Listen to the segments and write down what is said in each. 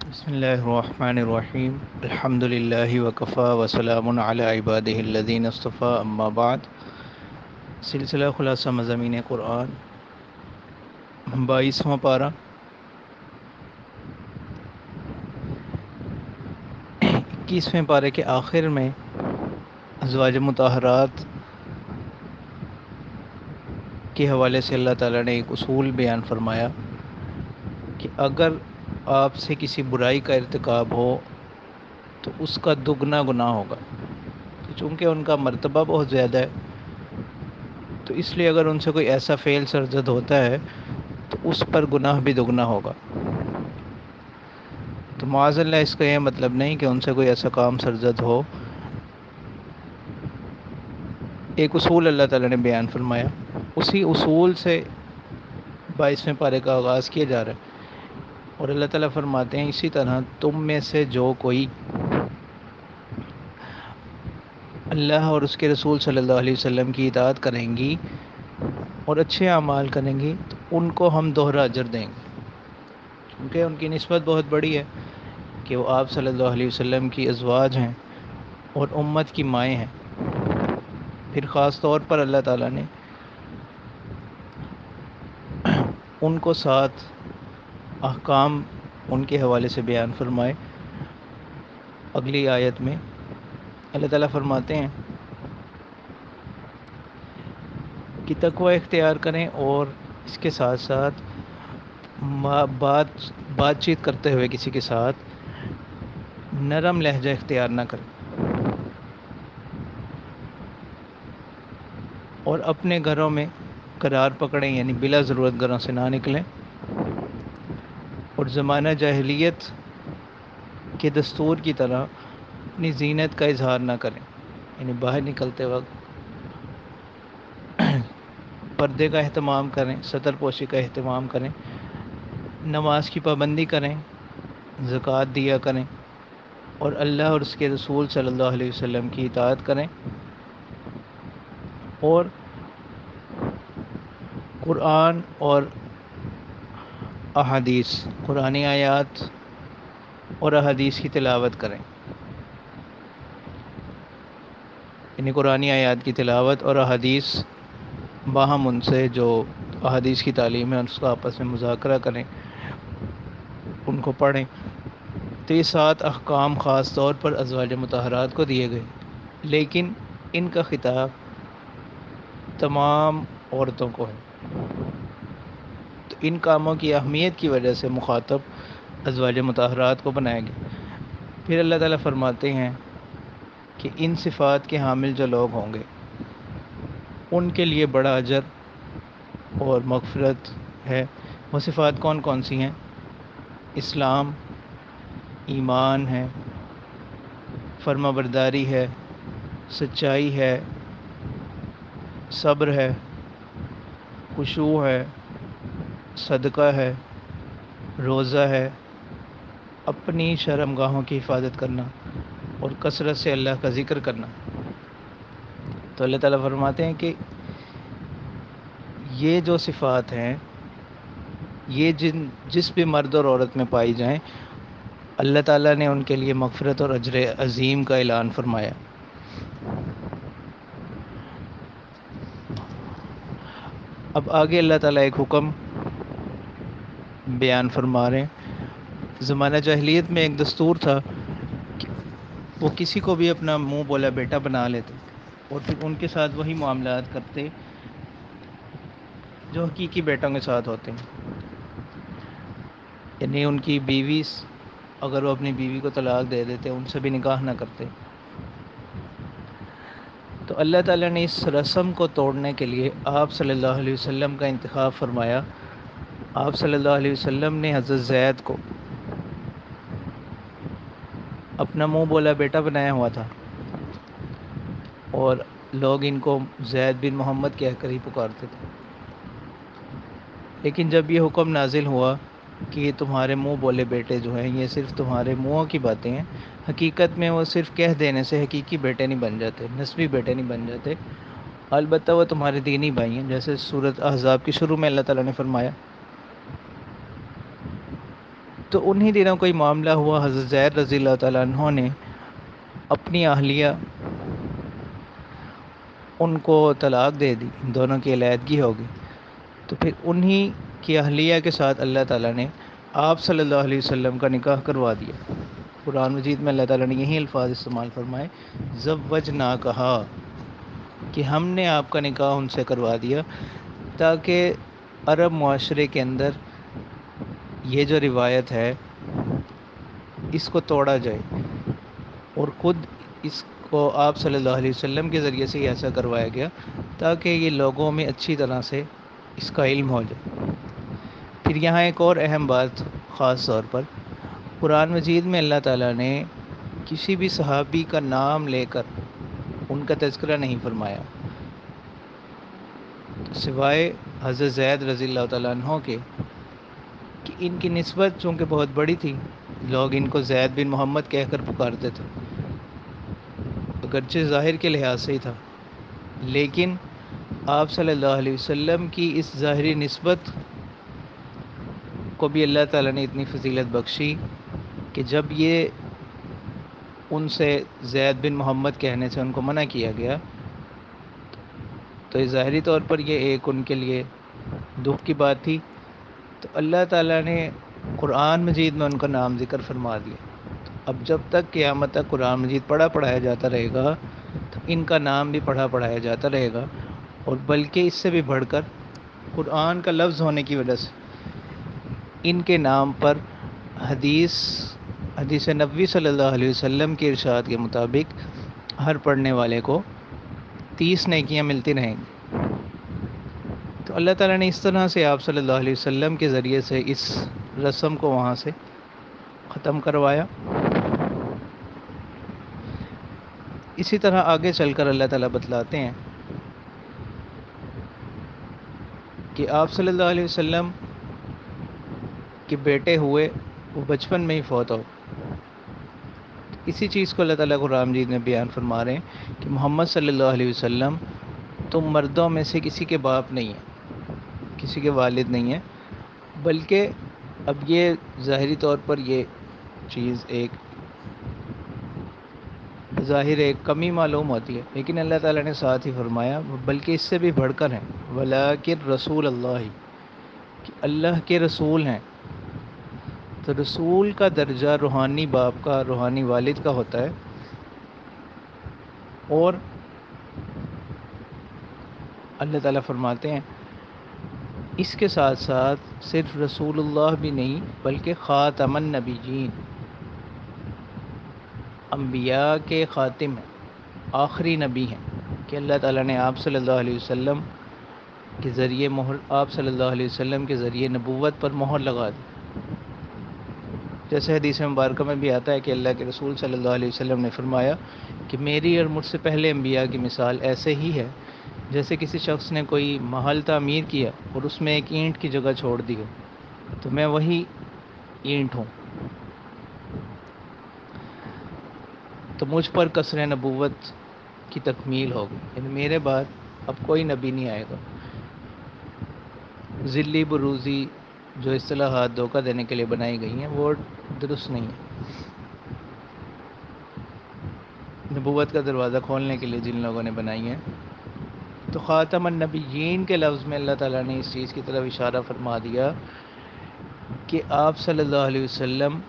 بسم اللہ الرحمن الرحیم الحمد للہ وکفا وسلام علی عبادہ الذین اصطفیٰ اما بعد سلسلہ خلاصہ مضامین قرآن 22واں پارہ 21ویں پارے کے آخر میں ازواج مطہرات کے حوالے سے اللہ تعالیٰ نے ایک اصول بیان فرمایا کہ اگر آپ سے کسی برائی کا ارتکاب ہو تو اس کا دگنا گناہ ہوگا، چونکہ ان کا مرتبہ بہت زیادہ ہے تو اس لیے اگر ان سے کوئی ایسا فعل سرزد ہوتا ہے تو اس پر گناہ بھی دگنا ہوگا۔ تو معاذ اللہ اس کا یہ مطلب نہیں کہ ان سے کوئی ایسا کام سرزد ہو، ایک اصول اللہ تعالیٰ نے بیان فرمایا، اسی اصول سے 22ویں پارے کا آغاز کیا جا رہا ہے، اور اللہ تعالیٰ فرماتے ہیں اسی طرح تم میں سے جو کوئی اللہ اور اس کے رسول صلی اللہ علیہ وسلم کی اطاعت کریں گی اور اچھے اعمال کریں گی تو ان کو ہم دوہرا اجر دیں گے، کیونکہ ان کی نسبت بہت بڑی ہے کہ وہ آپ صلی اللہ علیہ وسلم کی ازواج ہیں اور امت کی مائیں ہیں۔ پھر خاص طور پر اللہ تعالیٰ نے ان کو ساتھ احکام ان کے حوالے سے بیان فرمائے۔ اگلی آیت میں اللہ تعالیٰ فرماتے ہیں کہ تقوی اختیار کریں اور اس کے ساتھ ساتھ بات چیت کرتے ہوئے کسی کے ساتھ نرم لہجہ اختیار نہ کریں، اور اپنے گھروں میں قرار پکڑیں، یعنی بلا ضرورت گھروں سے نہ نکلیں، اور زمانہ جاہلیت کے دستور کی طرح اپنی زینت کا اظہار نہ کریں، یعنی باہر نکلتے وقت پردے کا اہتمام کریں، ستر پوشی کا اہتمام کریں، نماز کی پابندی کریں، زکوٰۃ دیا کریں، اور اللہ اور اس کے رسول صلی اللہ علیہ وسلم کی اطاعت کریں، اور قرآن اور احادیث، قرآنی آیات اور احادیث کی تلاوت کریں، یعنی قرآنی آیات کی تلاوت اور احادیث باہم ان سے جو احادیث کی تعلیم ہے اس کا آپس میں مذاکرہ کریں، ان کو پڑھیں۔ تو یہ 7 احکام خاص طور پر ازواج مطہرات کو دیے گئے، لیکن ان کا خطاب تمام عورتوں کو ہے، تو ان کاموں کی اہمیت کی وجہ سے مخاطب ازواج مطہرات کو بنایا گیا۔ پھر اللہ تعالیٰ فرماتے ہیں کہ ان صفات کے حامل جو لوگ ہوں گے ان کے لیے بڑا اجر اور مغفرت ہے۔ وہ صفات کون کون سی ہیں؟ اسلام، ایمان ہے، فرما برداری ہے، سچائی ہے، صبر ہے، خشوع ہے، صدقہ ہے، روزہ ہے، اپنی شرمگاہوں کی حفاظت کرنا اور کثرت سے اللہ کا ذکر کرنا۔ تو اللہ تعالیٰ فرماتے ہیں کہ یہ جو صفات ہیں یہ جس بھی مرد اور عورت میں پائی جائیں، اللہ تعالیٰ نے ان کے لیے مغفرت اور اجر عظیم کا اعلان فرمایا۔ اب آگے اللہ تعالیٰ ایک حکم بیان فرما رہے ہیں۔ زمانہ جاہلیت میں ایک دستور تھا کہ وہ کسی کو بھی اپنا منہ بولا بیٹا بنا لیتے اور پھر ان کے ساتھ وہی معاملات کرتے جو حقیقی بیٹوں کے ساتھ ہوتے ہیں، یعنی ان کی بیوی اگر وہ اپنی بیوی کو طلاق دے دیتے ان سے بھی نکاح نہ کرتے۔ تو اللہ تعالیٰ نے اس رسم کو توڑنے کے لیے آپ صلی اللہ علیہ وسلم کا انتخاب فرمایا۔ آپ صلی اللہ علیہ وسلم نے حضرت زید کو اپنا منہ بولا بیٹا بنایا ہوا تھا، اور لوگ ان کو زید بن محمد کہہ کر ہی پکارتے تھے، لیکن جب یہ حکم نازل ہوا کہ یہ تمہارے منہ بولے بیٹے جو ہیں یہ صرف تمہارے منہوں کی باتیں ہیں، حقیقت میں وہ صرف کہہ دینے سے حقیقی بیٹے نہیں بن جاتے، نسبی بیٹے نہیں بن جاتے، البتہ وہ تمہارے دینی بھائی ہیں، جیسے سورۃ احزاب کی شروع میں اللہ تعالیٰ نے فرمایا تو انہی دنوں کوئی معاملہ ہوا، حضرت زید رضی اللہ تعالیٰ عنہ نے اپنی اہلیہ ان کو طلاق دے دی، دونوں کی علیحدگی ہو گئی۔ تو پھر انہی کی اہلیہ کے ساتھ اللہ تعالیٰ نے آپ صلی اللہ علیہ وسلم کا نکاح کروا دیا۔ قرآن مجید میں اللہ تعالیٰ نے یہی الفاظ استعمال فرمائے، زوجنا، کہا کہ ہم نے آپ کا نکاح ان سے کروا دیا تاکہ عرب معاشرے کے اندر یہ جو روایت ہے اس کو توڑا جائے، اور خود اس کو آپ صلی اللہ علیہ وسلم کے ذریعے سے ہی ایسا کروایا گیا تاکہ یہ لوگوں میں اچھی طرح سے اس کا علم ہو جائے۔ پھر یہاں ایک اور اہم بات خاص طور پر، قرآن مجید میں اللہ تعالیٰ نے کسی بھی صحابی کا نام لے کر ان کا تذکرہ نہیں فرمایا، سوائے حضرت زید رضی اللہ تعالیٰ عنہ کے، کہ ان کی نسبت چونکہ بہت بڑی تھی، لوگ ان کو زید بن محمد کہہ کر پکارتے تھے، اگرچہ ظاہر کے لحاظ سے ہی تھا، لیکن آپ صلی اللہ علیہ وسلم کی اس ظاہری نسبت کو بھی اللہ تعالیٰ نے اتنی فضیلت بخشی کہ جب یہ ان سے زید بن محمد کہنے سے ان کو منع کیا گیا، تو ظاہری طور پر یہ ایک ان کے لیے دکھ کی بات تھی، تو اللہ تعالیٰ نے قرآن مجید میں ان کا نام ذکر فرما دیا۔ اب جب تک قیامت تک قرآن مجید پڑھایا جاتا رہے گا تو ان کا نام بھی پڑھایا جاتا رہے گا، اور بلکہ اس سے بھی بڑھ کر قرآن کا لفظ ہونے کی وجہ سے ان کے نام پر حدیث نبوی صلی اللہ علیہ وسلم کے ارشاد کے مطابق ہر پڑھنے والے کو 30 نیکیاں ملتی رہیں گی۔ تو اللہ تعالیٰ نے اس طرح سے آپ صلی اللہ علیہ وسلم کے ذریعے سے اس رسم کو وہاں سے ختم کروایا۔ اسی طرح آگے چل کر اللہ تعالیٰ بتلاتے ہیں کہ آپ صلی اللہ علیہ وسلم کے بیٹے ہوئے، وہ بچپن میں ہی فوت ہو۔ اسی چیز کو اللہ تعالیٰ قرآن مجید میں بیان فرما رہے ہیں کہ محمد صلی اللہ علیہ وسلم تم مردوں میں سے کسی کے باپ نہیں ہیں، کسی کے والد نہیں ہیں، بلکہ اب یہ ظاہری طور پر یہ چیز ایک ظاہر ایک کمی معلوم ہوتی ہے، لیکن اللہ تعالیٰ نے ساتھ ہی فرمایا بلکہ اس سے بھی بڑھ کر ہیں، وَلَٰكِن رسول اللہ، کہ اللہ کے رسول ہیں۔ تو رسول کا درجہ روحانی باپ کا، روحانی والد کا ہوتا ہے، اور اللہ تعالیٰ فرماتے ہیں اس کے ساتھ ساتھ صرف رسول اللہ بھی نہیں بلکہ خاتم النبیین، انبیاء کے خاتم ہیں، آخری نبی ہیں، کہ اللہ تعالیٰ نے آپ صلی اللہ علیہ وسلم کے ذریعے آپ صلی اللہ علیہ وسلم کے ذریعے نبوت پر مہر لگا دی۔ جیسے حدیث مبارکہ میں بھی آتا ہے کہ اللہ کے رسول صلی اللہ علیہ وسلم نے فرمایا کہ میری اور مجھ سے پہلے انبیاء کی مثال ایسے ہی ہے جیسے کسی شخص نے کوئی محل تعمیر کیا اور اس میں ایک اینٹ کی جگہ چھوڑ دی ہو، تو میں وہی اینٹ ہوں۔ تو مجھ پر قصر نبوت کی تکمیل ہوگی، یعنی میرے بعد اب کوئی نبی نہیں آئے گا۔ ذلی بروزی جو اصطلاحات دھوکہ دینے کے لیے بنائی گئی ہیں وہ درست نہیں ہے۔ نبوت کا دروازہ کھولنے کے لیے جن لوگوں نے بنائی ہیں، تو خاتم النبیین کے لفظ میں اللہ تعالیٰ نے اس چیز کی طرف اشارہ فرما دیا کہ آپ صلی اللہ علیہ وسلم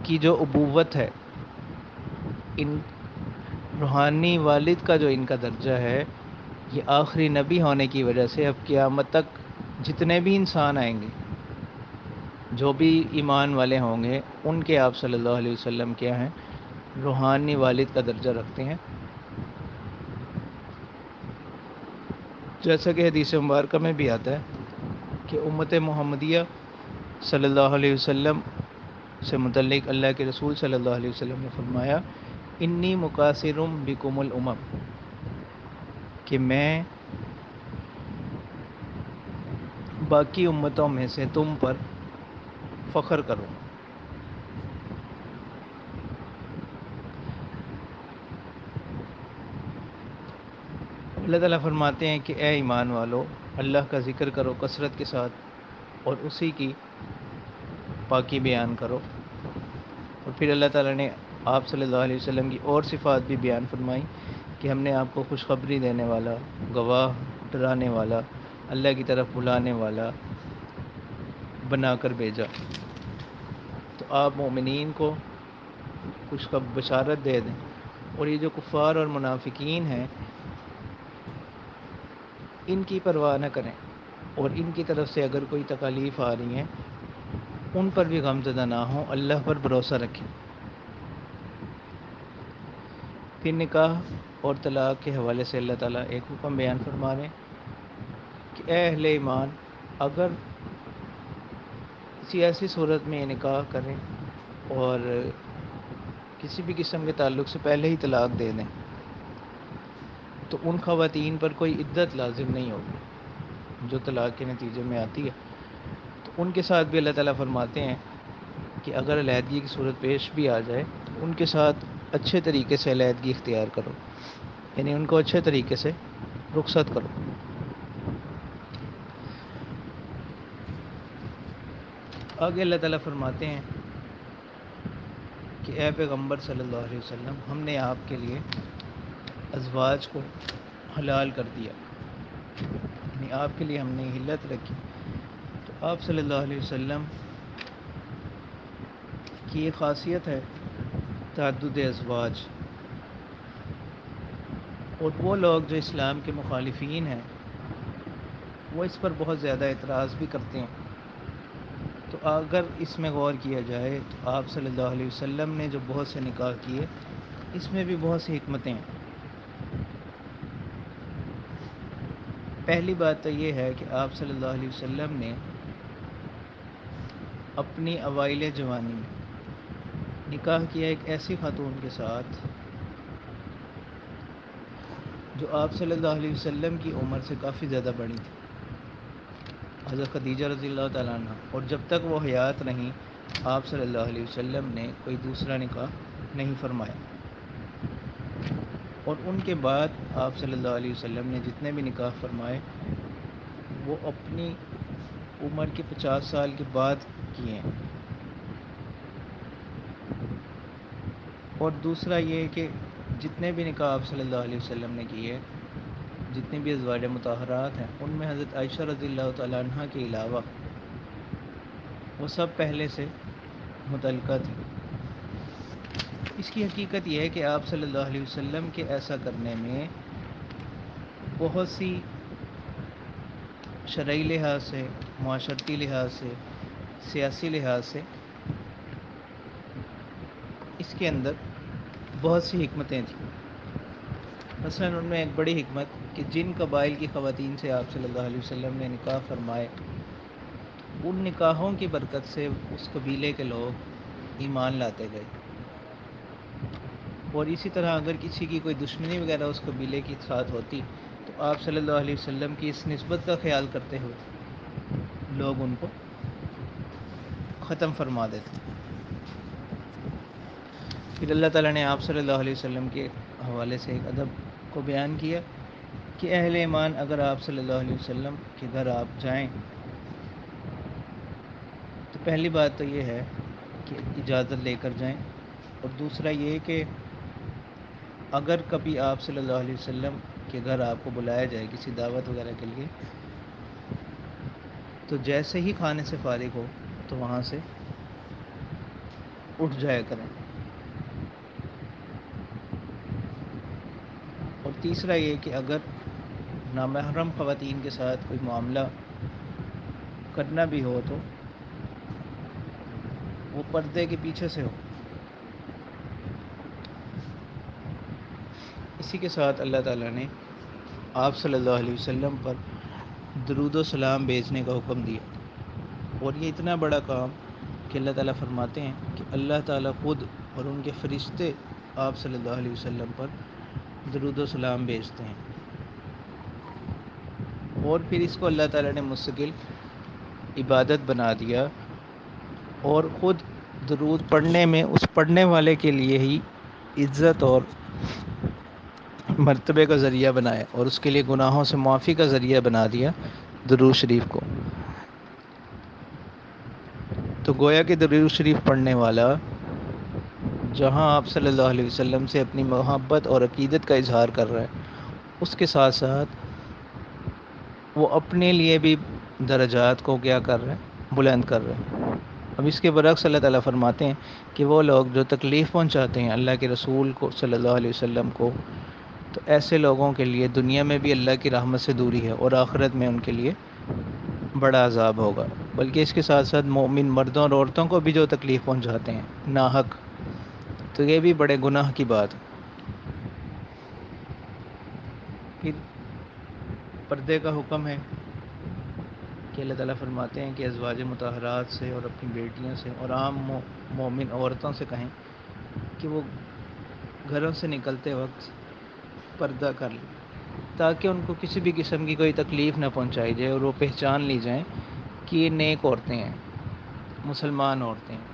کی جو ابوت ہے، ان روحانی والد کا جو ان کا درجہ ہے، یہ آخری نبی ہونے کی وجہ سے اب قیامت تک جتنے بھی انسان آئیں گے، جو بھی ایمان والے ہوں گے، ان کے آپ صلی اللہ علیہ وسلم کیا ہیں، روحانی والد کا درجہ رکھتے ہیں۔ جیسا کہ حدیث مبارکہ میں بھی آتا ہے کہ امت محمدیہ صلی اللہ علیہ وسلم سے متعلق اللہ کے رسول صلی اللہ علیہ وسلم نے فرمایا، انی مقاصرم بکم الامم، کہ میں باقی امتوں میں سے تم پر فخر کروں۔ اللہ تعالیٰ فرماتے ہیں کہ ایمان والو، اللہ کا ذکر کرو کثرت کے ساتھ اور اسی کی پاکی بیان کرو۔ اور پھر اللہ تعالیٰ نے آپ صلی اللہ علیہ وسلم کی اور صفات بھی بیان فرمائی کہ ہم نے آپ کو خوشخبری دینے والا، گواہ، ڈرانے والا، اللہ کی طرف بلانے والا بنا کر بھیجا۔ تو آپ مومنین کو بشارت دے دیں، اور یہ جو کفار اور منافقین ہیں ان کی پرواہ نہ کریں، اور ان کی طرف سے اگر کوئی تکالیف آ رہی ہیں ان پر بھی غم زدہ نہ ہوں، اللہ پر بھروسہ رکھیں۔ پھر نکاح اور طلاق کے حوالے سے اللہ تعالیٰ ایک حکم بیان فرما رہے ہیں کہ اے اہل ایمان، اگر کسی ایسی صورت میں یہ نکاح کریں اور کسی بھی قسم کے تعلق سے پہلے ہی طلاق دے دیں تو ان خواتین پر کوئی عدت لازم نہیں ہوگی جو طلاق کے نتیجے میں آتی ہے۔ تو ان کے ساتھ بھی اللہ تعالیٰ فرماتے ہیں کہ اگر علیحدگی کی صورت پیش بھی آ جائے تو ان کے ساتھ اچھے طریقے سے علیحدگی اختیار کرو، یعنی ان کو اچھے طریقے سے رخصت کرو۔ آگے اللہ تعالیٰ فرماتے ہیں کہ اے پیغمبر صلی اللہ علیہ وسلم، ہم نے آپ کے لیے ازواج کو حلال کر دیا، یعنی آپ کے لیے ہم نے حلت رکھی۔ تو آپ صلی اللہ علیہ وسلم کی یہ خاصیت ہے تعدد ازواج، اور وہ لوگ جو اسلام کے مخالفین ہیں وہ اس پر بہت زیادہ اعتراض بھی کرتے ہیں۔ تو اگر اس میں غور کیا جائے تو آپ صلی اللہ علیہ وسلم نے جو بہت سے نکاح کیے اس میں بھی بہت سی حکمتیں ہیں۔ پہلی بات تو یہ ہے کہ آپ صلی اللہ علیہ وسلم نے اپنی اوائل جوانی میں نکاح کیا ایک ایسی خاتون کے ساتھ جو آپ صلی اللہ علیہ وسلم کی عمر سے کافی زیادہ بڑی تھی، حضرت خدیجہ رضی اللہ تعالیٰ عنہ، اور جب تک وہ حیات رہیں آپ صلی اللہ علیہ وسلم نے کوئی دوسرا نکاح نہیں فرمایا، اور ان کے بعد آپ صلی اللہ علیہ وسلم نے جتنے بھی نکاح فرمائے وہ اپنی عمر کے 50 سال کے بعد کیے ہیں۔ اور دوسرا یہ کہ جتنے بھی نکاح آپ صلی اللہ علیہ وسلم نے کیے، جتنی بھی ازواج مطہرات ہیں، ان میں حضرت عائشہ رضی اللہ تعالیٰ عنہ کے علاوہ وہ سب پہلے سے متعلقہ تھیں۔ اس کی حقیقت یہ ہے کہ آپ صلی اللہ علیہ وسلم کے ایسا کرنے میں بہت سی شرعی لحاظ سے، معاشرتی لحاظ سے، سیاسی لحاظ سے اس کے اندر بہت سی حکمتیں تھیں۔ مثلاً ان میں ایک بڑی حکمت کہ جن قبائل کی خواتین سے آپ صلی اللہ علیہ وسلم نے نکاح فرمائے ان نکاحوں کی برکت سے اس قبیلے کے لوگ ایمان لاتے گئے، اور اسی طرح اگر کسی کی کوئی دشمنی وغیرہ اس قبیلے کے ساتھ ہوتی تو آپ صلی اللہ علیہ وسلم کی اس نسبت کا خیال کرتے ہوئے لوگ ان کو ختم فرما دیتے۔ پھر اللہ تعالیٰ نے آپ صلی اللہ علیہ وسلم کے حوالے سے ایک ادب کو بیان کیا کہ اہل ایمان، اگر آپ صلی اللہ علیہ وسلم کے گھر آپ جائیں تو پہلی بات تو یہ ہے کہ اجازت لے کر جائیں، اور دوسرا یہ کہ اگر کبھی آپ صلی اللہ علیہ وسلم کے گھر آپ کو بلایا جائے کسی دعوت وغیرہ کے لیے تو جیسے ہی کھانے سے فارغ ہو تو وہاں سے اٹھ جایا کریں۔ اور تیسرا یہ کہ اگر نامحرم خواتین کے ساتھ کوئی معاملہ کرنا بھی ہو تو وہ پردے کے پیچھے سے ہو۔ اسی کے ساتھ اللہ تعالیٰ نے آپ صلی اللہ علیہ وسلم پر درود و سلام بھیجنے کا حکم دیا، اور یہ اتنا بڑا کام کہ اللہ تعالیٰ فرماتے ہیں کہ اللہ تعالیٰ خود اور ان کے فرشتے آپ صلی اللہ علیہ وسلم پر درود و سلام بھیجتے ہیں، اور پھر اس کو اللہ تعالیٰ نے مستقل عبادت بنا دیا، اور خود درود پڑھنے میں اس پڑھنے والے کے لیے ہی عزت اور مرتبے کا ذریعہ بنایا، اور اس کے لیے گناہوں سے معافی کا ذریعہ بنا دیا درود شریف کو۔ تو تو گویا کہ درود شریف پڑھنے والا جہاں آپ صلی اللہ علیہ وسلم سے اپنی محبت اور عقیدت کا اظہار کر رہا ہے، اس کے ساتھ ساتھ وہ اپنے لیے بھی درجات کو کیا کر رہے ہیں، بلند کر رہے ہیں۔ اب اس کے برعکس اللہ تعالیٰ فرماتے ہیں کہ وہ لوگ جو تکلیف پہنچاتے ہیں اللہ کے رسول کو صلی اللہ علیہ وسلم کو، تو ایسے لوگوں کے لیے دنیا میں بھی اللہ کی رحمت سے دوری ہے اور آخرت میں ان کے لیے بڑا عذاب ہوگا۔ بلکہ اس کے ساتھ ساتھ مومن مردوں اور عورتوں کو بھی جو تکلیف پہنچاتے ہیں ناحق، تو یہ بھی بڑے گناہ کی بات ہے۔ پھر پردے کا حکم ہے کہ اللہ تعالیٰ فرماتے ہیں کہ ازواج مطہرات سے اور اپنی بیٹیوں سے اور عام مومن عورتوں سے کہیں کہ وہ گھروں سے نکلتے وقت پردہ کر لیں، تاکہ ان کو کسی بھی قسم کی کوئی تکلیف نہ پہنچائی جائے اور وہ پہچان لی جائیں کہ یہ نیک عورتیں ہیں، مسلمان عورتیں ہیں۔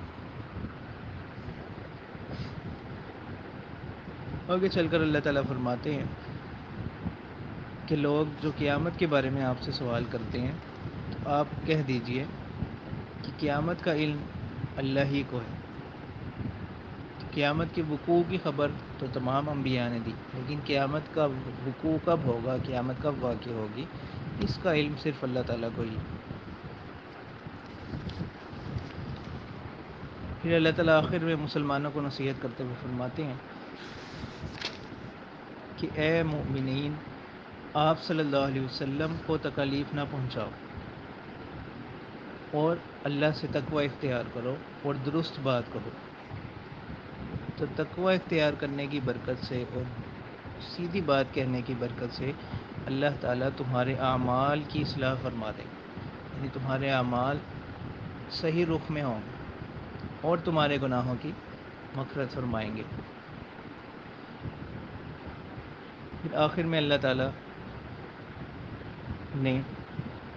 آگے چل کر اللہ تعالیٰ فرماتے ہیں کہ لوگ جو قیامت کے بارے میں آپ سے سوال کرتے ہیں تو آپ کہہ دیجئے کہ قیامت کا علم اللہ ہی کو ہے۔ قیامت کے وقوع کی خبر تو تمام انبیاء نے دی، لیکن قیامت کا وقوع کب ہوگا، قیامت کب واقع ہوگی، اس کا علم صرف اللہ تعالیٰ کو ہی ہے۔ پھر اللہ تعالیٰ آخر میں مسلمانوں کو نصیحت کرتے ہوئے فرماتے ہیں کہ اے مومنین، آپ صلی اللہ علیہ وسلم کو تکالیف نہ پہنچاؤ اور اللہ سے تقوی اختیار کرو اور درست بات کہو۔ تو تقوی اختیار کرنے کی برکت سے اور سیدھی بات کہنے کی برکت سے اللہ تعالیٰ تمہارے اعمال کی اصلاح فرما دیں گے، یعنی تمہارے اعمال صحیح رخ میں ہوں گے اور تمہارے گناہوں کی مغفرت فرمائیں گے۔ پھر آخر میں اللہ تعالیٰ نے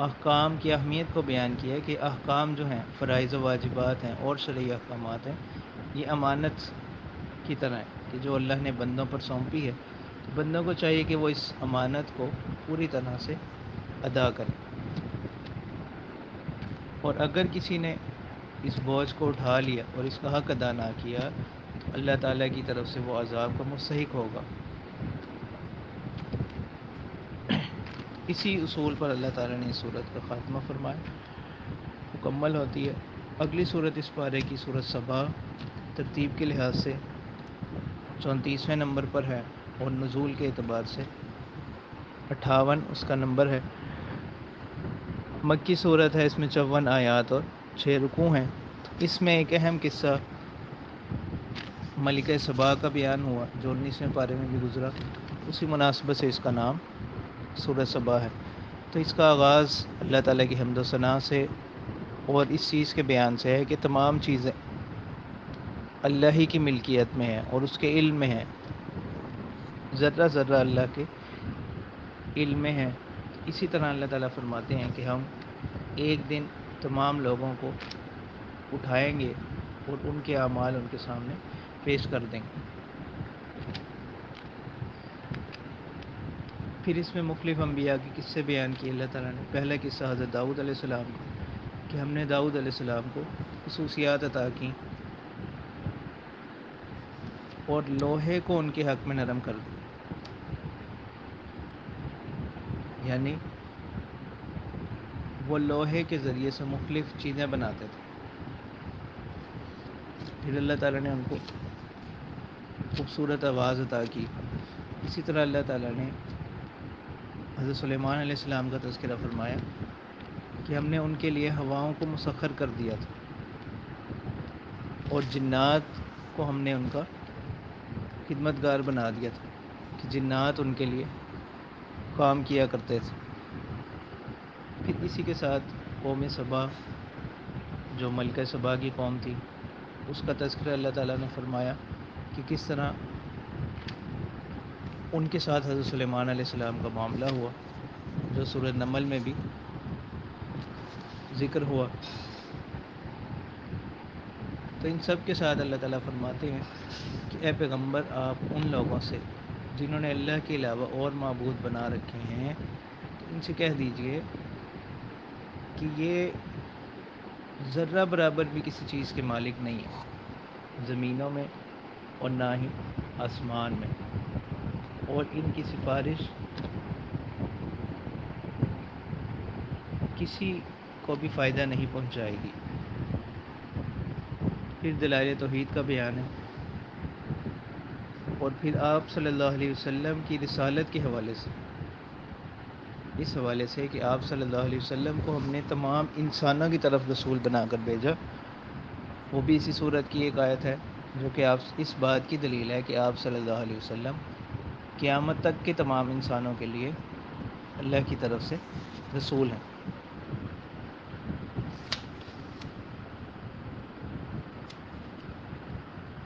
احکام کی اہمیت کو بیان کیا ہے کہ احکام جو ہیں فرائض و واجبات ہیں اور شرعی احکامات ہیں، یہ امانت کی طرح ہے کہ جو اللہ نے بندوں پر سونپی ہے، تو بندوں کو چاہیے کہ وہ اس امانت کو پوری طرح سے ادا کریں، اور اگر کسی نے اس بوجھ کو اٹھا لیا اور اس کا حق ادا نہ کیا تو اللہ تعالیٰ کی طرف سے وہ عذاب کا مستحق ہوگا۔ اسی اصول پر اللہ تعالیٰ نے اس صورت کا خاتمہ فرمایا، مکمل ہوتی ہے۔ اگلی صورت اس پارے کی صورت صبا ترتیب کے لحاظ سے 34ویں نمبر پر ہے اور نزول کے اعتبار سے 58 اس کا نمبر ہے۔ مکی صورت ہے، اس میں 54 آیات اور 6 رکوع ہیں۔ اس میں ایک اہم قصہ ملکہ سبا کا بیان ہوا جو 19ویں پارے میں بھی گزرا، اسی مناسبت سے اس کا نام سورۃ سبا ہے۔ تو اس کا آغاز اللہ تعالیٰ کی حمد و ثنا سے اور اس چیز کے بیان سے ہے کہ تمام چیزیں اللہ ہی کی ملکیت میں ہیں اور اس کے علم میں ہیں، ذرہ ذرہ اللہ کے علم میں ہے۔ اسی طرح اللہ تعالیٰ فرماتے ہیں کہ ہم ایک دن تمام لوگوں کو اٹھائیں گے اور ان کے اعمال ان کے سامنے پیش کر دیں گے۔ پھر اس میں مختلف انبیاء کے قصے بیان کیے اللہ تعالیٰ نے۔ پہلا قصہ حضرت داؤد علیہ السلام کا کہ ہم نے داؤد علیہ السلام کو خصوصیات عطا کیں اور لوہے کو ان کے حق میں نرم کر دیا، یعنی وہ لوہے کے ذریعے سے مختلف چیزیں بناتے تھے۔ پھر اللہ تعالیٰ نے ان کو خوبصورت آواز عطا کی۔ اسی طرح اللہ تعالیٰ نے حضرت سلیمان علیہ السلام کا تذکرہ فرمایا کہ ہم نے ان کے لیے ہواؤں کو مسخر کر دیا تھا اور جنات کو ہم نے ان کا خدمتگار بنا دیا تھا کہ جنات ان کے لیے کام کیا کرتے تھے۔ پھر اسی کے ساتھ قوم سبا جو ملکہ سبا کی قوم تھی، اس کا تذکرہ اللہ تعالیٰ نے فرمایا کہ کس طرح ان کے ساتھ حضرت سلیمان علیہ السلام کا معاملہ ہوا، جو سورۃ نمل میں بھی ذکر ہوا۔ تو ان سب کے ساتھ اللہ تعالیٰ فرماتے ہیں کہ اے پیغمبر، آپ ان لوگوں سے جنہوں نے اللہ کے علاوہ اور معبود بنا رکھے ہیں، تو ان سے کہہ دیجئے کہ یہ ذرہ برابر بھی کسی چیز کے مالک نہیں ہیں، زمینوں میں اور نہ ہی آسمان میں، اور ان کی سفارش کسی کو بھی فائدہ نہیں پہنچائے گی۔ پھر دلائل توحید کا بیان ہے، اور پھر آپ صلی اللہ علیہ وسلم کی رسالت کے حوالے سے، اس حوالے سے کہ آپ صلی اللہ علیہ وسلم کو ہم نے تمام انسانوں کی طرف رسول بنا کر بھیجا، وہ بھی اسی صورت کی ایک آیت ہے جو کہ آپ اس بات کی دلیل ہے کہ آپ صلی اللہ علیہ وسلم قیامت تک کے تمام انسانوں کے لیے اللہ کی طرف سے رسول ہیں۔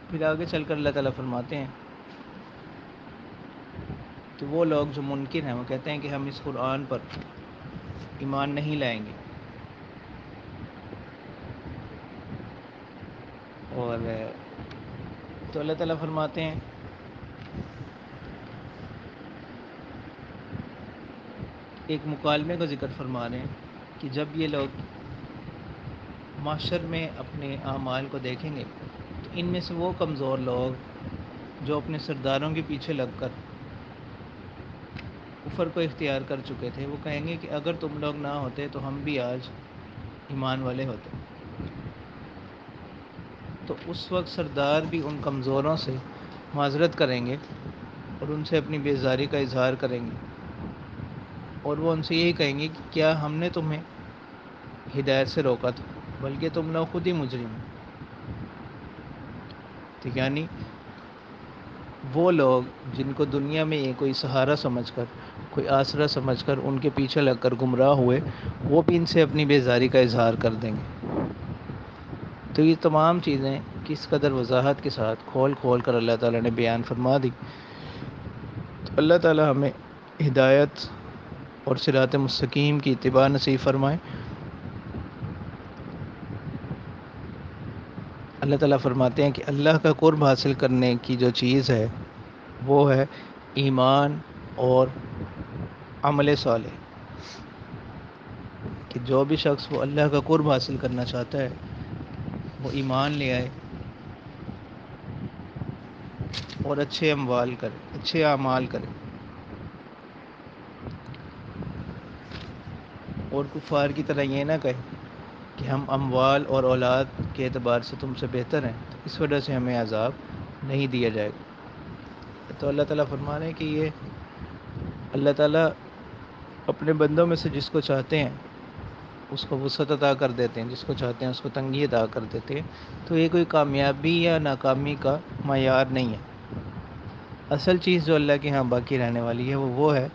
پھر آگے چل کر اللہ تعالیٰ فرماتے ہیں کہ وہ لوگ جو منکر ہیں وہ کہتے ہیں کہ ہم اس قرآن پر ایمان نہیں لائیں گے، اور تو اللہ تعالیٰ فرماتے ہیں ایک مکالمے کا ذکر فرما رہے ہیں کہ جب یہ لوگ معاشر میں اپنے اعمال کو دیکھیں گے تو ان میں سے وہ کمزور لوگ جو اپنے سرداروں کے پیچھے لگ کر کفر کو اختیار کر چکے تھے، وہ کہیں گے کہ اگر تم لوگ نہ ہوتے تو ہم بھی آج ایمان والے ہوتے۔ تو اس وقت سردار بھی ان کمزوروں سے معذرت کریں گے اور ان سے اپنی بیزاری کا اظہار کریں گے، اور وہ ان سے یہی کہیں گے کہ کیا ہم نے تمہیں ہدایت سے روکا تھا، بلکہ تم لوگ خود ہی مجرم ہو۔ تو یعنی وہ لوگ جن کو دنیا میں یہ کوئی سہارا سمجھ کر، کوئی آسرا سمجھ کر ان کے پیچھے لگ کر گمراہ ہوئے، وہ بھی ان سے اپنی بیزاری کا اظہار کر دیں گے۔ تو یہ تمام چیزیں کس قدر وضاحت کے ساتھ کھول کھول کر اللہ تعالیٰ نے بیان فرما دی۔ تو اللہ تعالیٰ ہمیں ہدایت اور صراط مستقیم کی اتباع نصیب فرمائے۔ اللہ تعالیٰ فرماتے ہیں کہ اللہ کا قرب حاصل کرنے کی جو چیز ہے وہ ہے ایمان اور عمل صالح، کہ جو بھی شخص وہ اللہ کا قرب حاصل کرنا چاہتا ہے وہ ایمان لے آئے اور اچھے اموال کرے، اچھے اعمال کرے، اور کفار کی طرح یہ نہ کہے کہ ہم اموال اور اولاد کے اعتبار سے تم سے بہتر ہیں تو اس وجہ سے ہمیں عذاب نہیں دیا جائے گا۔ تو اللہ تعالیٰ فرما رہے ہیں کہ یہ اللہ تعالیٰ اپنے بندوں میں سے جس کو چاہتے ہیں اس کو وسعت عطا کر دیتے ہیں، جس کو چاہتے ہیں اس کو تنگی عطا کر دیتے ہیں۔ تو یہ کوئی کامیابی یا ناکامی کا معیار نہیں ہے۔ اصل چیز جو اللہ کے ہاں باقی رہنے والی ہے وہ ہے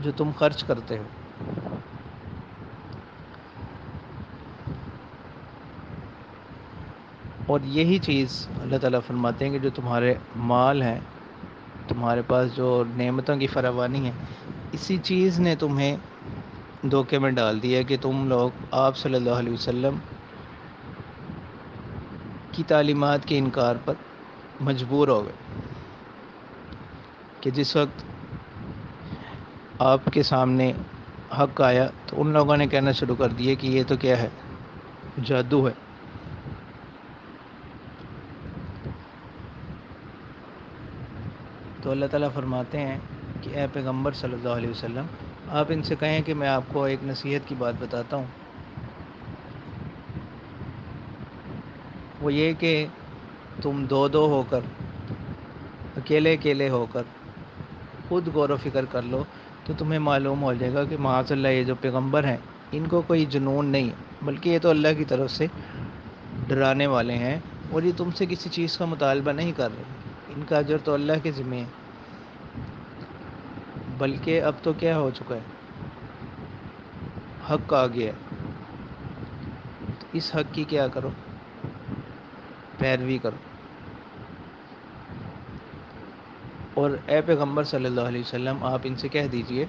جو تم خرچ کرتے ہو، اور یہی چیز اللہ تعالیٰ فرماتے ہیں کہ جو تمہارے مال ہیں، تمہارے پاس جو نعمتوں کی فراوانی ہے، اسی چیز نے تمہیں دھوکے میں ڈال دیا کہ تم لوگ آپ صلی اللہ علیہ وسلم کی تعلیمات کے انکار پر مجبور ہو گئے، کہ جس وقت آپ کے سامنے حق آیا تو ان لوگوں نے کہنا شروع کر دیے کہ یہ تو کیا ہے، جادو ہے۔ تو اللہ تعالیٰ فرماتے ہیں کہ اے پیغمبر صلی اللہ علیہ وسلم، آپ ان سے کہیں کہ میں آپ کو ایک نصیحت کی بات بتاتا ہوں، وہ یہ کہ تم دو دو ہو کر، اکیلے اکیلے ہو کر خود غور و فکر کر لو تو تمہیں معلوم ہو جائے گا کہ معاذ اللہ یہ جو پیغمبر ہیں ان کو کوئی جنون نہیں ہے، بلکہ یہ تو اللہ کی طرف سے ڈرانے والے ہیں، اور یہ تم سے کسی چیز کا مطالبہ نہیں کر رہے، ان کا اجر تو اللہ کے ذمہ ہے۔ بلکہ اب تو کیا ہو چکا ہے، حق آ گیا ہے، تو اس حق کی کیا کرو، پیروی کرو۔ اور اے پیغمبر صلی اللہ علیہ وسلم، آپ ان سے کہہ دیجئے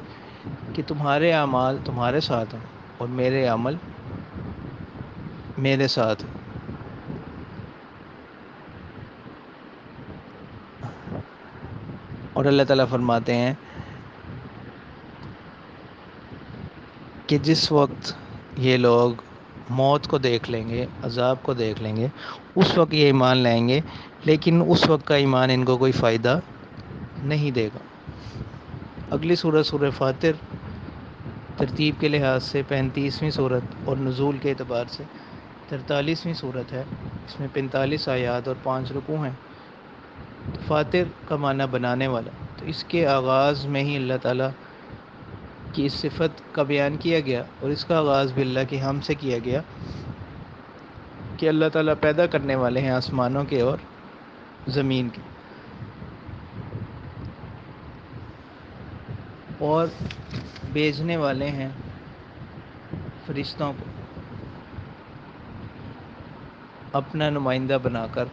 کہ تمہارے اعمال تمہارے ساتھ ہیں اور میرے عمل میرے ساتھ ہیں۔ اور اللہ تعالیٰ فرماتے ہیں کہ جس وقت یہ لوگ موت کو دیکھ لیں گے، عذاب کو دیکھ لیں گے، اس وقت یہ ایمان لائیں گے، لیکن اس وقت کا ایمان ان کو کوئی فائدہ نہیں دے گا۔ اگلی سورہ سورہ فاتر ترتیب کے لحاظ سے 35ویں صورت اور نزول کے اعتبار سے 43ویں صورت ہے۔ اس میں 45 آیات اور 5 رکوع ہیں۔ تو فاتر کا معنی بنانے والا، تو اس کے آغاز میں ہی اللہ تعالیٰ کی اس صفت کا بیان کیا گیا، اور اس کا آغاز بھی اللہ کی حمد سے کیا گیا کہ اللہ تعالیٰ پیدا کرنے والے ہیں آسمانوں کے اور زمین کے، اور بھیجنے والے ہیں فرشتوں کو اپنا نمائندہ بنا کر،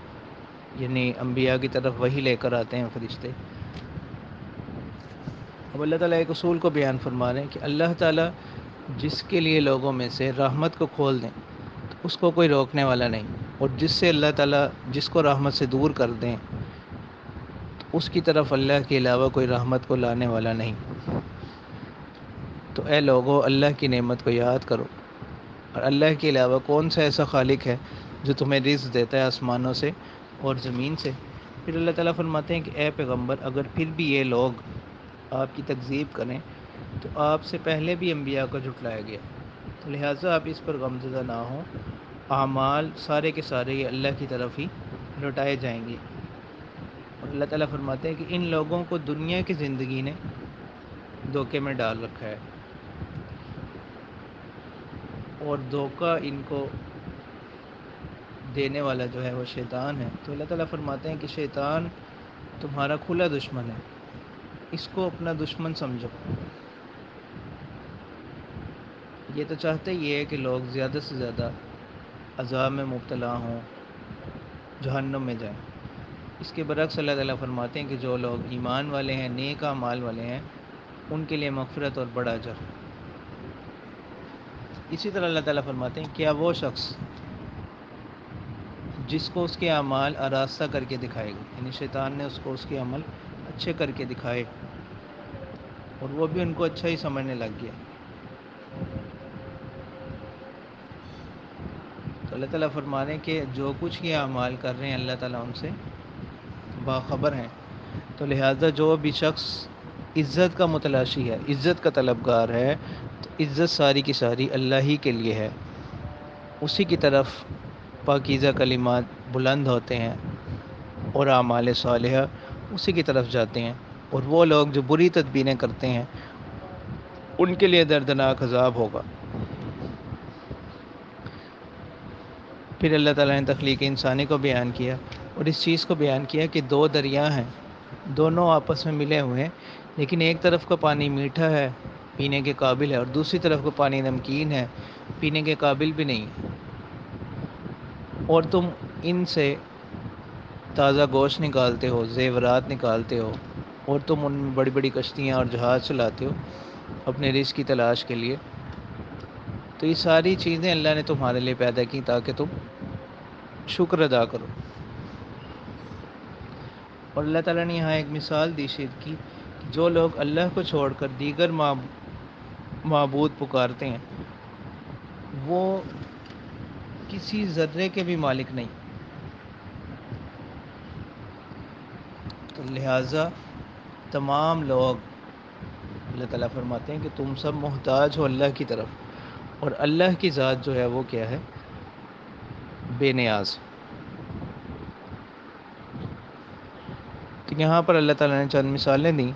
یعنی انبیاء کی طرف وہی لے کر آتے ہیں فرشتے۔ اب اللہ تعالیٰ ایک اصول کو بیان فرما رہے ہیں کہ اللہ تعالیٰ جس کے لیے لوگوں میں سے رحمت کو کھول دیں تو اس کو کوئی روکنے والا نہیں، اور جس سے اللہ تعالیٰ جس کو رحمت سے دور کر دیں تو اس کی طرف اللہ کے علاوہ کوئی رحمت کو لانے والا نہیں۔ تو اے لوگو، اللہ کی نعمت کو یاد کرو، اور اللہ کے علاوہ کون سا ایسا خالق ہے جو تمہیں رزق دیتا ہے آسمانوں سے اور زمین سے۔ پھر اللہ تعالیٰ فرماتے ہیں کہ اے پیغمبر، اگر پھر بھی یہ لوگ آپ کی تکذیب کریں تو آپ سے پہلے بھی انبیاء کو جھٹلایا گیا، تو لہٰذا آپ اس پر غمزدہ نہ ہوں، اعمال سارے کے سارے یہ اللہ کی طرف ہی لوٹائے جائیں گے۔ اور اللہ تعالیٰ فرماتے ہیں کہ ان لوگوں کو دنیا کی زندگی نے دھوکے میں ڈال رکھا ہے، اور دھوکہ ان کو دینے والا جو ہے وہ شیطان ہے۔ تو اللہ تعالیٰ فرماتے ہیں کہ شیطان تمہارا کھلا دشمن ہے، اس کو اپنا دشمن سمجھو۔ یہ تو چاہتے ہی ہے کہ لوگ زیادہ سے زیادہ عذاب میں مبتلا ہوں، جہنم میں جائیں۔ اس کے برعکس اللہ تعالیٰ فرماتے ہیں کہ جو لوگ ایمان والے ہیں، نیک اعمال والے ہیں، ان کے لیے مغفرت اور بڑا اجر۔ اسی طرح اللہ تعالیٰ فرماتے ہیں کیا وہ شخص جس کو اس کے اعمال آراستہ کر کے دکھائے گا، یعنی شیطان نے اس کو اس کے عمل اچھے کر کے دکھائے اور وہ بھی ان کو اچھا ہی سمجھنے لگ گیا، تو اللہ تعالیٰ فرما رہے ہیں کہ جو کچھ یہ اعمال کر رہے ہیں اللہ تعالیٰ ان سے باخبر ہیں۔ تو لہٰذا جو بھی شخص عزت کا متلاشی ہے، عزت کا طلبگار ہے، تو عزت ساری کی ساری اللہ ہی کے لیے ہے، اسی کی طرف پاکیزہ کلمات بلند ہوتے ہیں اور اعمال صالحہ اسی کی طرف جاتے ہیں، اور وہ لوگ جو بری تدبیریں کرتے ہیں ان کے لیے دردناک عذاب ہوگا۔ پھر اللہ تعالیٰ نے تخلیق انسانی کو بیان کیا، اور اس چیز کو بیان کیا کہ دو دریا ہیں، دونوں آپس میں ملے ہوئے ہیں، لیکن ایک طرف کا پانی میٹھا ہے، پینے کے قابل ہے، اور دوسری طرف کا پانی نمکین ہے، پینے کے قابل بھی نہیں، اور تم ان سے تازہ گوشت نکالتے ہو، زیورات نکالتے ہو، اور تم ان میں بڑی بڑی کشتیاں اور جہاز چلاتے ہو اپنے رزق کی تلاش کے لیے۔ تو یہ ساری چیزیں اللہ نے تمہارے لیے پیدا کی تاکہ تم شکر ادا کرو۔ اور اللہ تعالیٰ نے یہاں ایک مثال دی شرک کی، کہ جو لوگ اللہ کو چھوڑ کر دیگر معبود پکارتے ہیں وہ کسی ذرے کے بھی مالک نہیں، تو لہٰذا تمام لوگ، اللہ تعالیٰ فرماتے ہیں کہ تم سب محتاج ہو اللہ کی طرف، اور اللہ کی ذات جو ہے وہ کیا ہے؟ بے نیاز۔ تو یہاں پر اللہ تعالیٰ نے چند مثالیں دیں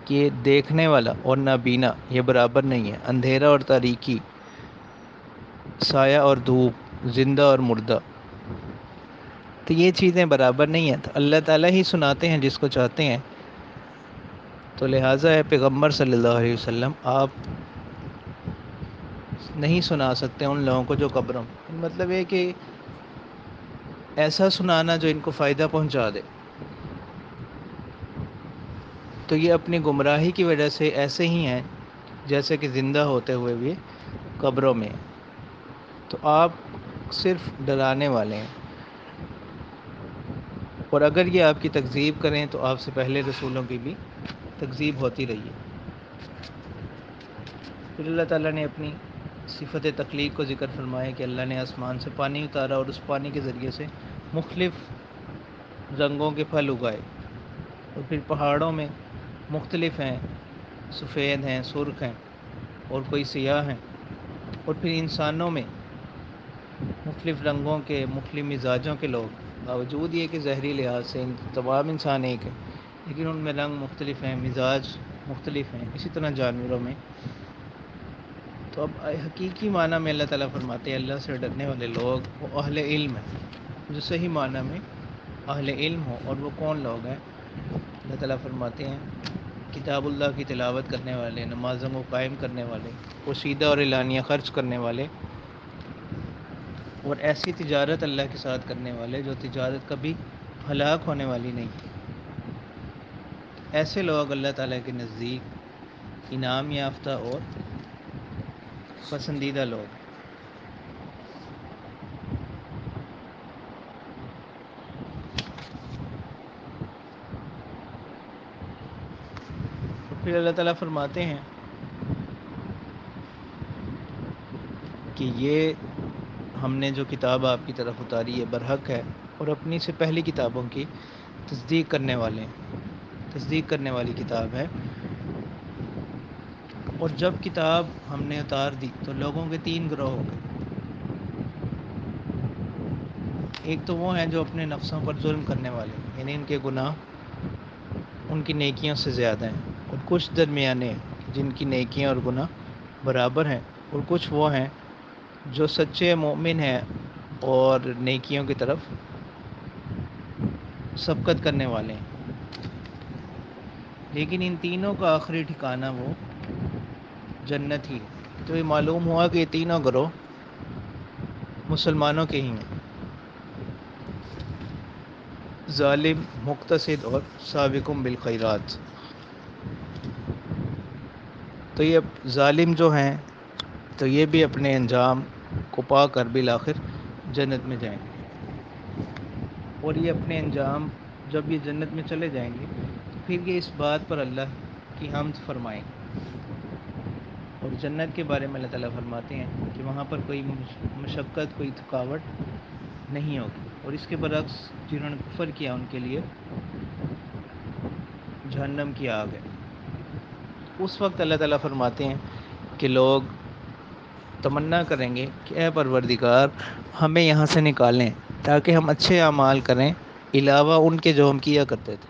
کہ دیکھنے والا اور نابینا یہ برابر نہیں ہے، اندھیرا اور تاریکی، سایہ اور دھوپ، زندہ اور مردہ، تو یہ چیزیں برابر نہیں ہیں، تو اللہ تعالیٰ ہی سناتے ہیں جس کو چاہتے ہیں۔ تو لہٰذا ہے پیغمبر صلی اللہ علیہ وسلم، آپ نہیں سنا سکتے ان لوگوں کو جو قبروں، مطلب ہے کہ ایسا سنانا جو ان کو فائدہ پہنچا دے، تو یہ اپنی گمراہی کی وجہ سے ایسے ہی ہیں جیسے کہ زندہ ہوتے ہوئے بھی قبروں میں ہیں۔ تو آپ صرف ڈرانے والے ہیں، اور اگر یہ آپ کی تکذیب کریں تو آپ سے پہلے رسولوں کی بھی تکذیب ہوتی رہی ہے۔ پھر اللہ تعالیٰ نے اپنی صفت تخلیق کو ذکر فرمایا کہ اللہ نے آسمان سے پانی اتارا اور اس پانی کے ذریعے سے مختلف رنگوں کے پھل اگائے، اور پھر پہاڑوں میں مختلف ہیں، سفید ہیں، سرخ ہیں، اور کوئی سیاہ ہیں، اور پھر انسانوں میں مختلف رنگوں کے، مختلف مزاجوں کے لوگ، باوجود یہ کہ ظاہری لحاظ سے تمام انسان ایک ہیں، لیکن ان میں رنگ مختلف ہیں، مزاج مختلف ہیں، اسی طرح جانوروں میں۔ تو اب حقیقی معنی میں اللہ تعالیٰ فرماتے ہیں اللہ سے ڈرنے والے لوگ وہ اہل علم ہیں، جو صحیح معنی میں اہل علم ہو۔ اور وہ کون لوگ ہیں؟ اللہ تعالیٰ فرماتے ہیں کتاب اللہ کی تلاوت کرنے والے، نمازوں کو قائم کرنے والے، پوشیدہ اور اعلانیہ خرچ کرنے والے، اور ایسی تجارت اللہ کے ساتھ کرنے والے جو تجارت کبھی ہلاک ہونے والی نہیں۔ ایسے لوگ اللہ تعالیٰ کے نزدیک انعام یافتہ اور پسندیدہ لوگ۔ پھر اللہ تعالیٰ فرماتے ہیں کہ یہ ہم نے جو کتاب آپ کی طرف اتاری ہے برحق ہے، اور اپنی سے پہلی کتابوں کی تصدیق کرنے والے ہیں، تصدیق کرنے والی کتاب ہے۔ اور جب کتاب ہم نے اتار دی تو لوگوں کے تین گروہ ہو گئے۔ ایک تو وہ ہیں جو اپنے نفسوں پر ظلم کرنے والے ہیں، یعنی ان کے گناہ ان کی نیکیوں سے زیادہ ہیں، اور کچھ درمیانے ہیں جن کی نیکیاں اور گناہ برابر ہیں، اور کچھ وہ ہیں جو سچے مومن ہیں اور نیکیوں کی طرف سبقت کرنے والے ہیں۔ لیکن ان تینوں کا آخری ٹھکانہ وہ جنت ہی ہے۔ تو یہ معلوم ہوا کہ یہ تینوں گروہ مسلمانوں کے ہی ہیں، ظالم، مقتصد اور سابقم بالخیرات۔ تو یہ ظالم جو ہیں تو یہ بھی اپنے انجام کو پا کر بالآخر جنت میں جائیں گے، اور یہ اپنے انجام جب یہ جنت میں چلے جائیں گے تو پھر یہ اس بات پر اللہ کی حمد فرمائیں گے۔ اور جنت کے بارے میں اللہ تعالیٰ فرماتے ہیں کہ وہاں پر کوئی مشقت، کوئی تھکاوٹ نہیں ہوگی، اور اس کے برعکس جنہوں نے کفر کیا ان کے لیے جہنم کی آگ ہے۔ اس وقت اللہ تعالیٰ فرماتے ہیں کہ لوگ تمنا کریں گے کہ اے پروردگار ہمیں یہاں سے نکالیں تاکہ ہم اچھے اعمال کریں علاوہ ان کے جو ہم کیا کرتے تھے،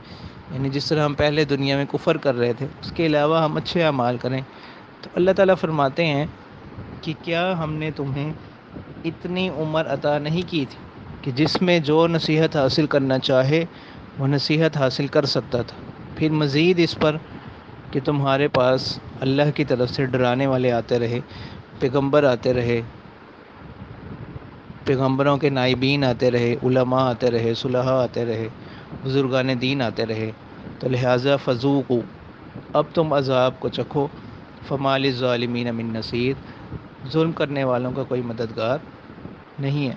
یعنی جس طرح ہم پہلے دنیا میں کفر کر رہے تھے اس کے علاوہ ہم اچھے اعمال کریں۔ تو اللہ تعالیٰ فرماتے ہیں کہ کیا ہم نے تمہیں اتنی عمر عطا نہیں کی تھی کہ جس میں جو نصیحت حاصل کرنا چاہے وہ نصیحت حاصل کر سکتا تھا، پھر مزید اس پر کہ تمہارے پاس اللہ کی طرف سے ڈرانے والے آتے رہے، پیغمبر آتے رہے، پیغمبروں کے نائبین آتے رہے، علماء آتے رہے، صلحاء آتے رہے، بزرگان دین آتے رہے، تو لہٰذا فذوقوا، اب تم عذاب کو چکھو، فما للظالمین من نصیر، ظلم کرنے والوں کا کوئی مددگار نہیں ہے۔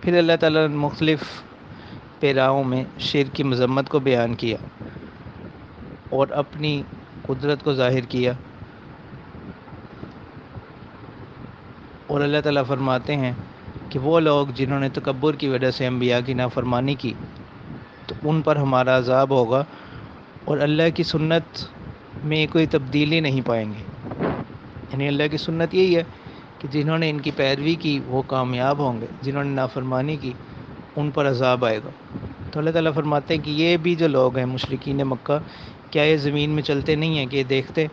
پھر اللہ تعالیٰ نے مختلف پیراؤں میں شرک کی مذمت کو بیان کیا اور اپنی قدرت کو ظاہر کیا، اور اللہ تعالیٰ فرماتے ہیں کہ وہ لوگ جنہوں نے تکبر کی وجہ سے انبیاء کی نافرمانی کی تو ان پر ہمارا عذاب ہوگا، اور اللہ کی سنت میں کوئی تبدیلی نہیں پائیں گے۔ یعنی اللہ کی سنت یہی ہے کہ جنہوں نے ان کی پیروی کی وہ کامیاب ہوں گے، جنہوں نے نافرمانی کی ان پر عذاب آئے گا۔ تو اللہ تعالیٰ فرماتے ہیں کہ یہ بھی جو لوگ ہیں مشرکین مکہ، کیا یہ زمین میں چلتے نہیں ہیں کہ یہ دیکھتے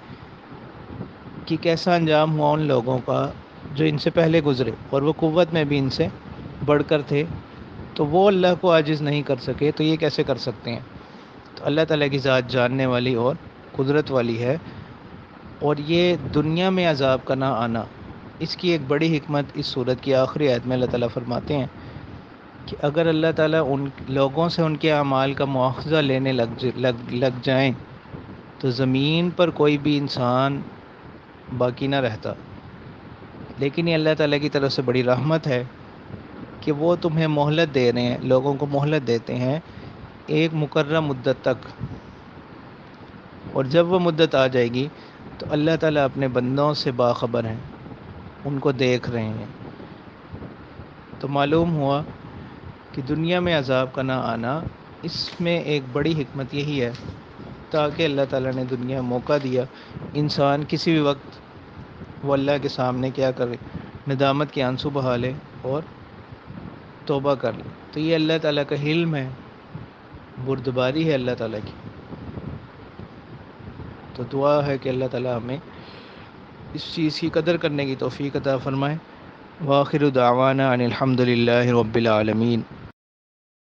کہ کیسا انجام ہوا ان لوگوں کا جو ان سے پہلے گزرے، اور وہ قوت میں بھی ان سے بڑھ کر تھے، تو وہ اللہ کو عاجز نہیں کر سکے تو یہ کیسے کر سکتے ہیں؟ تو اللہ تعالیٰ کی ذات جاننے والی اور قدرت والی ہے۔ اور یہ دنیا میں عذاب کا نہ آنا، اس کی ایک بڑی حکمت اس صورت کی آخری آیت میں اللہ تعالیٰ فرماتے ہیں کہ اگر اللہ تعالیٰ ان لوگوں سے ان کے اعمال کا مواخذہ لینے لگ جائیں تو زمین پر کوئی بھی انسان باقی نہ رہتا، لیکن یہ اللہ تعالیٰ کی طرف سے بڑی رحمت ہے کہ وہ تمہیں مہلت دے رہے ہیں، لوگوں کو مہلت دیتے ہیں ایک مقررہ مدت تک، اور جب وہ مدت آ جائے گی تو اللہ تعالیٰ اپنے بندوں سے باخبر ہیں، ان کو دیکھ رہے ہیں۔ تو معلوم ہوا کہ دنیا میں عذاب کا نہ آنا، اس میں ایک بڑی حکمت یہی ہے تاکہ اللہ تعالیٰ نے دنیا موقع دیا، انسان کسی بھی وقت وہ اللہ کے سامنے کیا کرے، ندامت کے آنسو بہا لے اور توبہ کر لے۔ تو یہ اللہ تعالیٰ کا حلم ہے، بردباری ہے اللہ تعالیٰ کی۔ تو دعا ہے کہ اللہ تعالیٰ ہمیں اس چیز کی قدر کرنے کی توفیق عطا فرمائے۔ وآخر دعوانا ان الحمد للہ رب العالمین۔